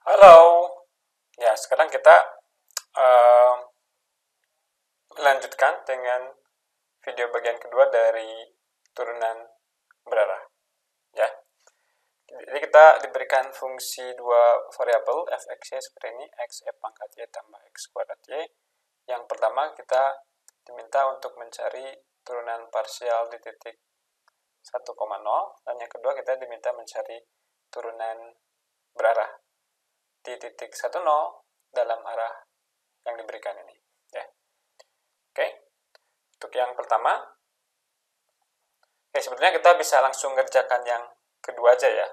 Halo, ya sekarang kita eh, melanjutkan dengan video bagian kedua dari turunan berarah. Ya, jadi kita diberikan fungsi dua variabel fx y seperti ini, x e pangkat y tambah x kuadrat y. Yang pertama kita diminta untuk mencari turunan parsial di titik 1,0, dan yang kedua kita diminta mencari turunan berarah di titik 10 dalam arah yang diberikan ini. Ya. Oke, untuk yang pertama, sebenarnya kita bisa langsung ngerjakan yang kedua aja ya.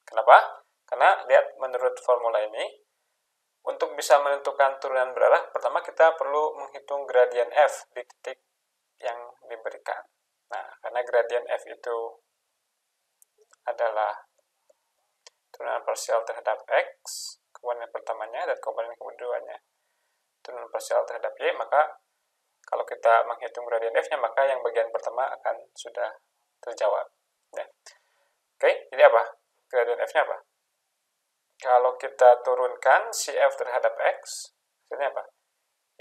Kenapa? Karena lihat menurut formula ini, untuk bisa menentukan turunan berarah, pertama kita perlu menghitung gradien f di titik yang diberikan. Nah, karena gradien f itu adalah turunan parsial terhadap x, komponen pertamanya, dan komponen keduanya turunan parsial terhadap y, maka kalau kita menghitung gradien f-nya, maka yang bagian pertama akan sudah terjawab. Ya. Oke, jadi apa? Gradien f-nya apa? Kalau kita turunkan si f terhadap x, hasilnya apa?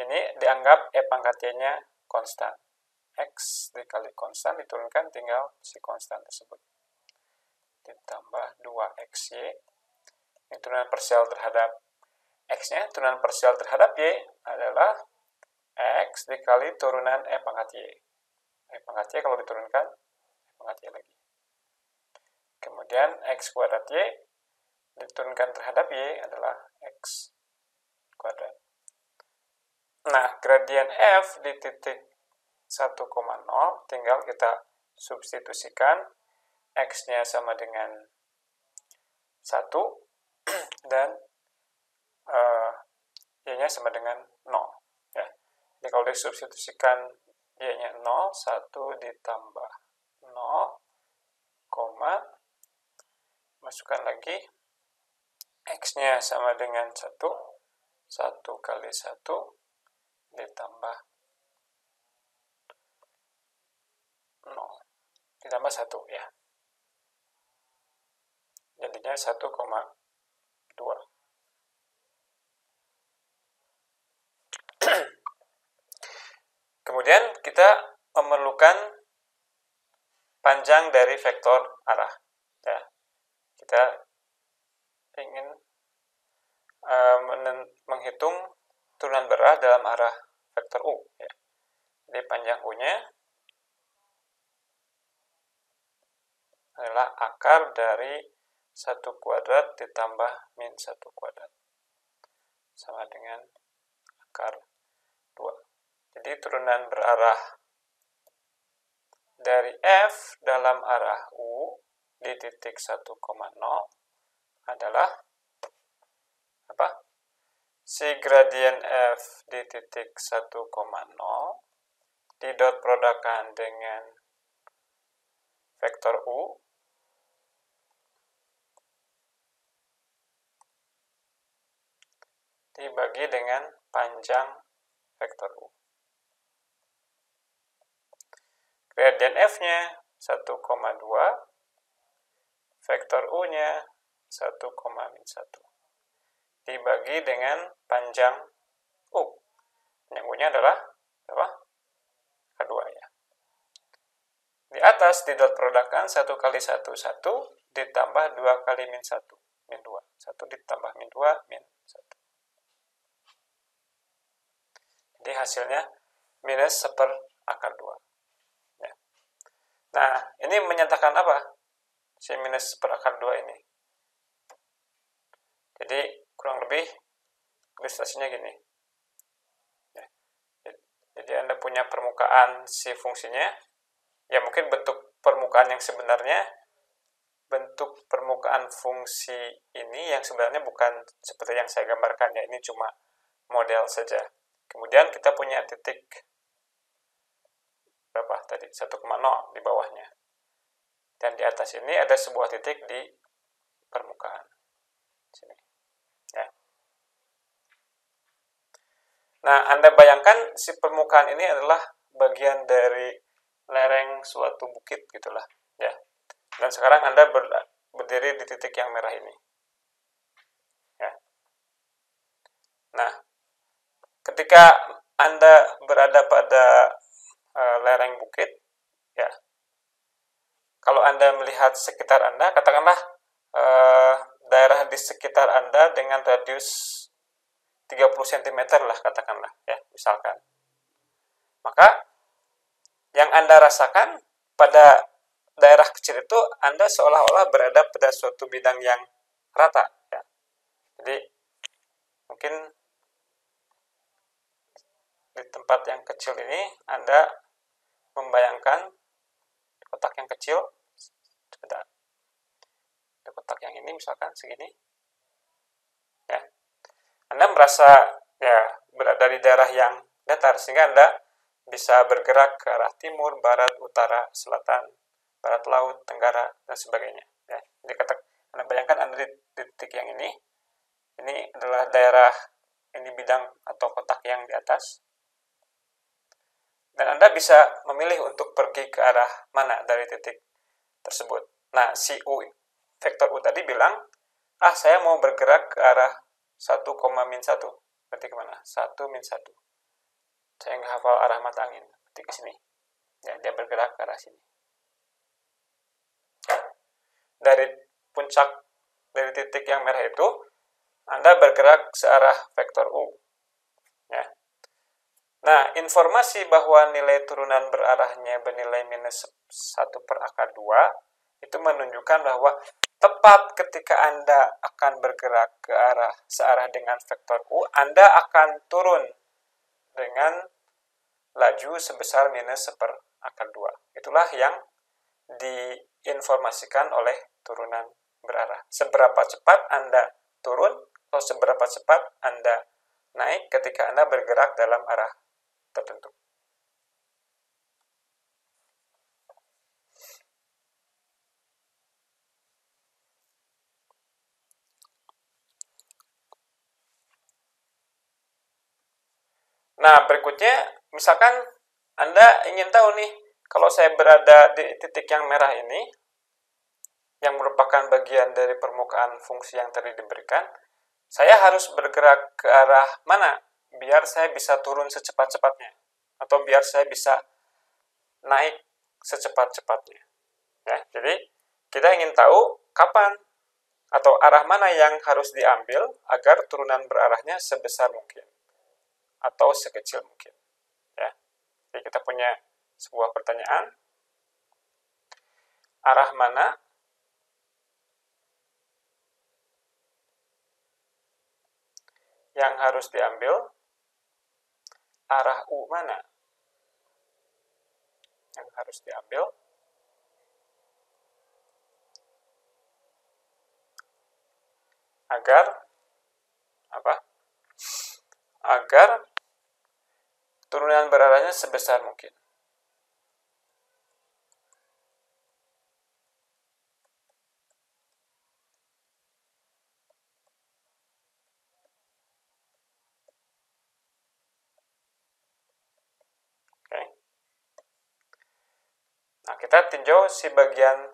Ini dianggap e pangkat y-nya konstan. X dikali konstan diturunkan, tinggal si konstan tersebut. Ditambah 2xy. Ini turunan parsial terhadap x-nya. Turunan parsial terhadap y adalah x dikali turunan e pangkat y. E pangkat y kalau diturunkan, e pangkat y lagi. Kemudian x kuadrat y diturunkan terhadap y adalah x kuadrat. Nah, gradien f di titik 1,0 tinggal kita substitusikan, x-nya sama dengan 1 dan y-nya sama dengan 0. Ya. Jadi kalau disubstitusikan y-nya 0, 1 ditambah 0, masukkan lagi, x-nya sama dengan 1, 1 kali 1 ditambah 0, ditambah 1 ya. Jadinya 1,2. Kemudian kita memerlukan panjang dari vektor arah. Ya. Kita ingin menghitung turunan berarah dalam arah vektor U. Ya. Jadi panjang U-nya adalah akar dari 1 kuadrat ditambah min 1 kuadrat. Sama dengan akar 2. Jadi turunan berarah dari F dalam arah U di titik 1,0 adalah apa? Si gradien F di titik 1,0 didot produkkan dengan vektor U dibagi dengan panjang vektor U. Gradien F-nya 1,2, vektor U-nya 1,-1. Dibagi dengan panjang U. Yang U-nya adalah apa? K2 ya. Di atas didot produkkan 1 kali 1, 1 ditambah 2 kali min 1, min 2. 1 ditambah min 2, min 1. Jadi hasilnya minus 1 akar 2. Ya. Nah, ini menyatakan apa? Si minus 1 akar 2 ini. Jadi kurang lebih ilustrasinya gini. Ya. Jadi Anda punya permukaan si fungsinya. Ya mungkin bentuk permukaan yang sebenarnya, bentuk permukaan fungsi ini yang sebenarnya bukan seperti yang saya gambarkan ya. Ini cuma model saja. Kemudian kita punya titik berapa tadi? 1,0 di bawahnya. Dan di atas ini ada sebuah titik di permukaan. Sini. Ya. Nah, Anda bayangkan si permukaan ini adalah bagian dari lereng suatu bukit gitulah, ya. Dan sekarang Anda berdiri di titik yang merah ini. Ya. ketika Anda berada pada lereng bukit, ya, kalau Anda melihat sekitar Anda, katakanlah daerah di sekitar Anda dengan radius 30 cm lah, katakanlah, ya, misalkan. Maka yang Anda rasakan pada daerah kecil itu, Anda seolah-olah berada pada suatu bidang yang rata, ya. Jadi mungkin di tempat yang kecil ini Anda membayangkan kotak yang kecil, ada kotak yang ini misalkan segini, ya. Anda merasa ya berada di daerah yang datar, sehingga Anda bisa bergerak ke arah timur, barat, utara, selatan, barat laut, tenggara, dan sebagainya. Ya. Jadi Anda bayangkan Anda di titik yang ini adalah daerah, ini bidang atau kotak yang di atas, dan Anda bisa memilih untuk pergi ke arah mana dari titik tersebut. Nah, si U, vektor U tadi bilang, saya mau bergerak ke arah 1, -1. Berarti kemana? 1, -1. Saya nggak hafal arah mata angin. Berarti ke sini. Ya, dia bergerak ke arah sini. Dari puncak, dari titik yang merah itu, Anda bergerak searah vektor U. Ya. Nah, informasi bahwa nilai turunan berarahnya bernilai -1/akar 2 itu menunjukkan bahwa tepat ketika Anda akan bergerak ke arah searah dengan vektor U, Anda akan turun dengan laju sebesar -1/akar 2. Itulah yang diinformasikan oleh turunan berarah. Seberapa cepat Anda turun atau seberapa cepat Anda naik ketika Anda bergerak dalam arah tertentu. Nah, berikutnya, misalkan Anda ingin tahu nih, kalau saya berada di titik yang merah ini, yang merupakan bagian dari permukaan fungsi yang tadi diberikan, saya harus bergerak ke arah mana biar saya bisa turun secepat-cepatnya, atau biar saya bisa naik secepat-cepatnya. Ya, jadi kita ingin tahu kapan atau arah mana yang harus diambil agar turunan berarahnya sebesar mungkin atau sekecil mungkin. Ya, jadi kita punya sebuah pertanyaan, arah mana yang harus diambil, arah U mana yang harus diambil agar apa? Agar turunan berarahnya sebesar mungkin. Oke. Nah, kita tinjau si bagian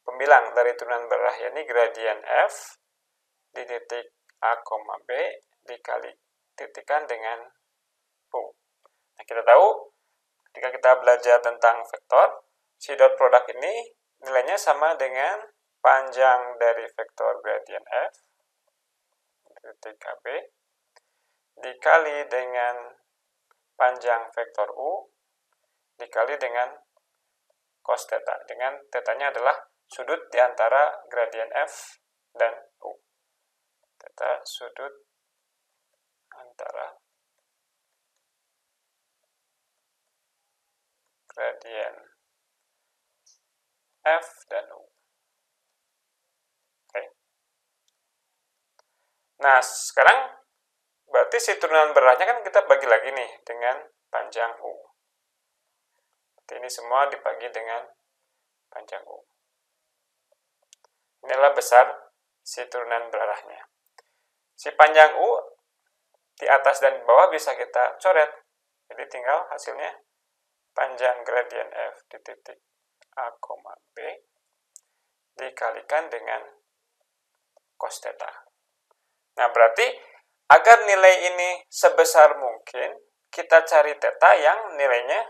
pembilang dari turunan berarah, yakni gradien F di titik A, B dikali titikan dengan U. Nah, kita tahu ketika kita belajar tentang vektor, si dot produk ini nilainya sama dengan panjang dari vektor gradien F di titik AB dikali dengan panjang vektor U dikali dengan cos theta, dengan tetanya adalah sudut di antara gradien F dan U. Theta sudut antara gradien F dan U. Oke. Nah, sekarang berarti si turunan berarahnya kan kita bagi lagi nih dengan panjang U. Berarti ini semua dibagi dengan panjang U. Inilah besar si turunan berarahnya. Si panjang U di atas dan di bawah bisa kita coret. Jadi tinggal hasilnya panjang gradien F di titik A, B dikalikan dengan cos theta. Nah, berarti Agar nilai ini sebesar mungkin, kita cari theta yang nilainya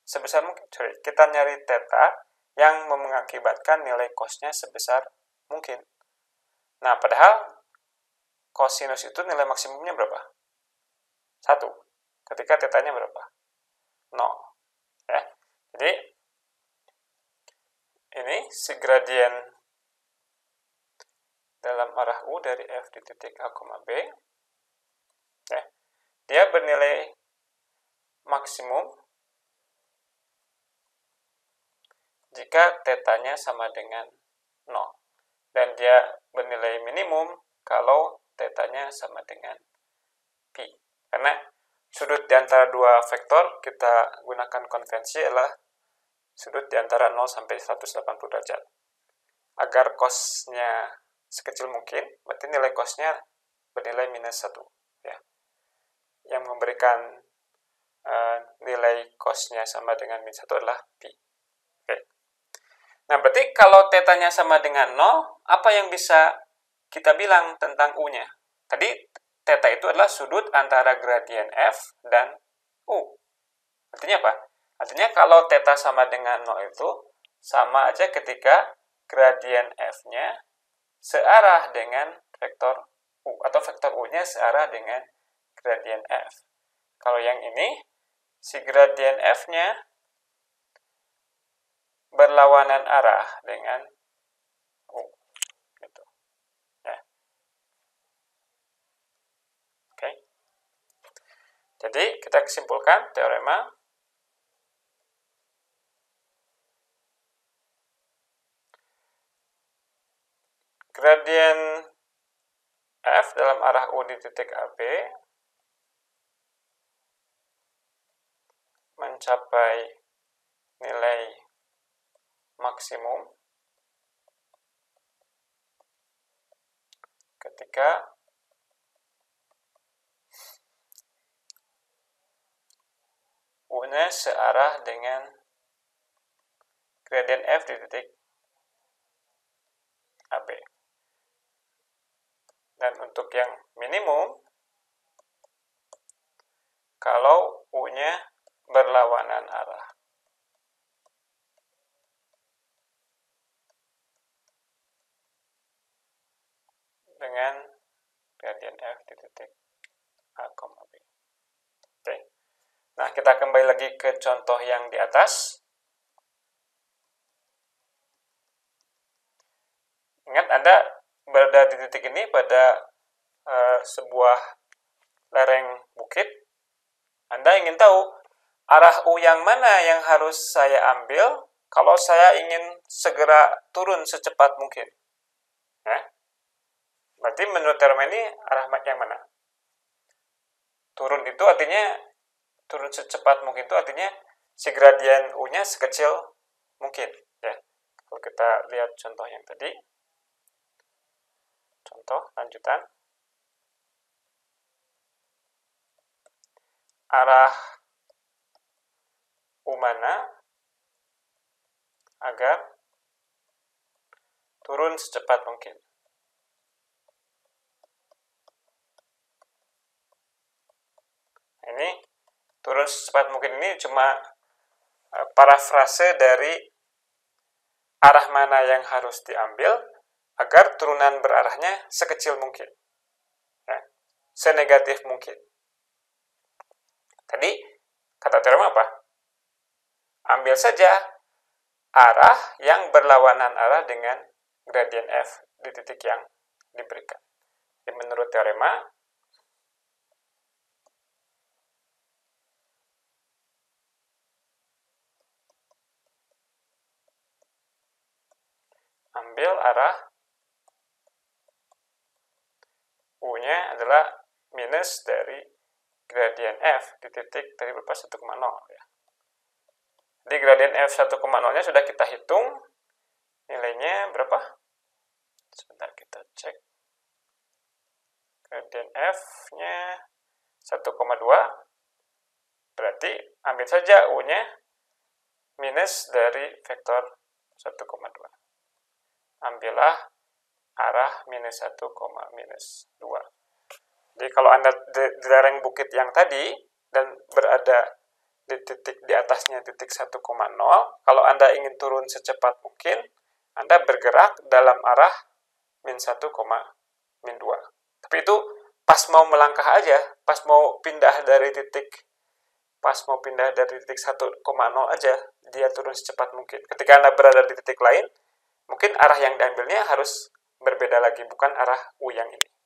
sebesar mungkin. Kita nyari theta yang mengakibatkan nilai cosnya sebesar mungkin. Nah, padahal cosinus itu nilai maksimumnya berapa? 1. Ketika tetanya berapa? 0. Ya. Jadi, ini si gradien dalam arah U dari F di titik A, B. Ya. Dia bernilai maksimum jika tetanya sama dengan 0. Dan dia bernilai minimum kalau tetanya sama dengan pi. Karena sudut di antara dua vektor kita gunakan konvensi adalah sudut di antara 0 sampai 180 derajat. Agar cosnya sekecil mungkin, berarti nilai cosnya bernilai minus 1. Ya. Yang memberikan nilai cosnya sama dengan minus 1 adalah pi. Oke. Nah, berarti kalau tetanya sama dengan 0, apa yang bisa kita bilang tentang U-nya? Tadi, theta itu adalah sudut antara gradien F dan U. Artinya apa? Artinya kalau theta sama dengan 0 itu, sama aja ketika gradien F-nya searah dengan vektor U, atau vektor U-nya searah dengan gradien F. Kalau yang ini, si gradien F-nya berlawanan arah dengan U. Gitu. Ya. Oke. Jadi, kita kesimpulkan teorema. Gradien F dalam arah U di titik AB mencapai nilai maksimum ketika U-nya searah dengan gradien F di titik AB. Dan untuk yang minimum, kalau U-nya berlawanan arah. Dengan gradien F di titik A, B. Oke. Nah, kita kembali lagi ke contoh yang di atas. Ingat, Anda berada di titik ini pada sebuah lereng bukit. Anda ingin tahu arah U yang mana yang harus saya ambil kalau saya ingin segera turun secepat mungkin. Ya. Berarti menurut teorema ini arah yang mana? Turun itu artinya, turun secepat mungkin itu artinya si gradien U-nya sekecil mungkin. Ya. Kalau kita lihat contoh yang tadi. Contoh lanjutan. Arah U mana agar turun secepat mungkin. Ini turun secepat mungkin ini cuma parafrase dari arah mana yang harus diambil agar turunan berarahnya sekecil mungkin. Ya. Senegatif mungkin. Tadi kata teorema apa? Ambil saja arah yang berlawanan arah dengan gradien F di titik yang diberikan. Jadi menurut teorema, ambil arah U-nya adalah minus dari gradien F di titik tadi berupa 1,0 ya. Jadi gradien F 1,0-nya sudah kita hitung. Nilainya berapa? Sebentar kita cek. Gradien F-nya 1,2. Berarti ambil saja U-nya minus dari vektor 1,2. Ambillah arah minus 1, minus 2. Jadi kalau Anda di lereng bukit yang tadi dan berada di titik di atasnya titik 1,0, kalau Anda ingin turun secepat mungkin, Anda bergerak dalam arah min 1, min 2. Tapi itu pas mau melangkah aja, pas mau pindah dari titik 1,0 aja, dia turun secepat mungkin. Ketika Anda berada di titik lain, mungkin arah yang diambilnya harus berbeda lagi, bukan arah U yang ini.